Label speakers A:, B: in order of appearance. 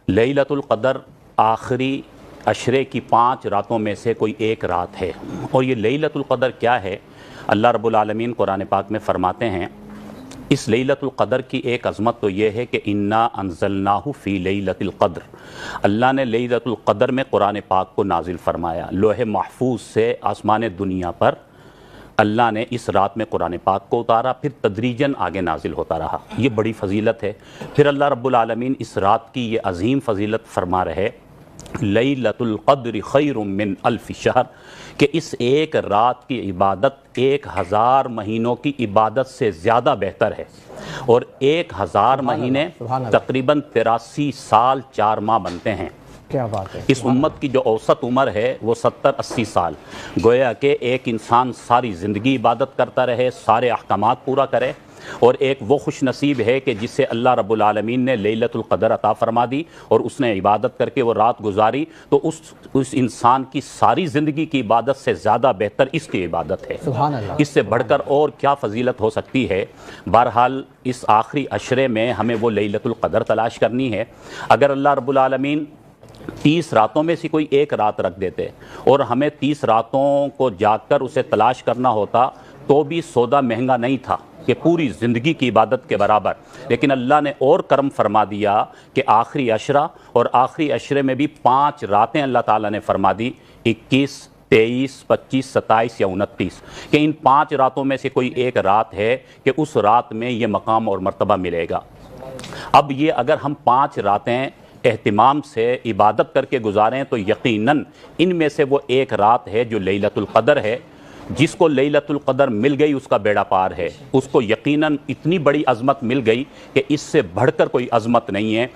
A: लैलतुल क़दर आखिरी अशरे की 5 रातों में से कोई एक रात है। और ये लैलतुल क़दर क्या है? अल्लाह रब्बुल आलमीन कुरान पाक में फ़रमाते हैं, इस लैलतुल क़दर की एक अज़मत तो ये है कि इन्ना अंज़लनाहु फ़ी लैलतिल क़द्र, अल्लाह ने लैलतुल क़दर में कुरान पाक को नाजिल फ़रमाया। लोहे महफूज से आसमान दुनिया पर अल्लाह ने इस रात में कुरान पाक को उतारा, फिर तदरीजन आगे नाजिल होता रहा। ये बड़ी फ़जीलत है। फिर अल्लाह रब्बुल आलमीन इस रात की ये अज़ीम फ़जीलत फरमा रहे, लैलतुल क़द्र खैरुम मिन अल्फ़ि शहर, कि इस एक रात की इबादत 1000 महीनों की इबादत से ज़्यादा बेहतर है। और 1000 महीने तकरीबन 83 साल 4 माह बनते हैं।
B: क्या बात है।
A: इस उम्मत की जो औसत उम्र है वो 70-80 साल। गोया कि एक इंसान सारी ज़िंदगी इबादत करता रहे, सारे अहकामात पूरा करे, और एक वो खुश नसीब है कि जिसे अल्लाह रब्बुल आलमीन ने लैलतुल क़द्र अता फरमा दी और उसने इबादत करके वो रात गुजारी, तो उस इंसान की सारी ज़िंदगी की इबादत से ज़्यादा बेहतर इसकी इबादत है।
B: सुभान अल्लाह।
A: इससे बढ़कर और क्या फ़जीलत हो सकती है। बहरहाल इस आखिरी अशरे में हमें वो लैलतुल क़द्र तलाश करनी है। अगर अल्लाह रब्बुल आलमीन 30 रातों में से कोई एक रात रख देते और हमें 30 रातों को जाकर उसे तलाश करना होता, तो भी सौदा महंगा नहीं था कि पूरी ज़िंदगी की इबादत के बराबर। लेकिन अल्लाह ने और करम फरमा दिया कि आखिरी अशरा, और आखिरी अशरे में भी 5 रातें अल्लाह ताला ने फरमा दी, 21, 23, 25, 27 या 29, कि इन 5 रातों में से कोई एक रात है कि उस रात में ये मकाम और मर्तबा मिलेगा। अब ये अगर हम 5 रातें एहतिमाम से इबादत करके गुजारें तो यकीनन इनमें से वो एक रात है जो लैलतुल क़द्र है। जिसको लैलतुल क़द्र मिल गई उसका बेड़ा पार है, उसको यकीनन इतनी बड़ी अज़मत मिल गई कि इससे बढ़कर कोई अज़मत नहीं है।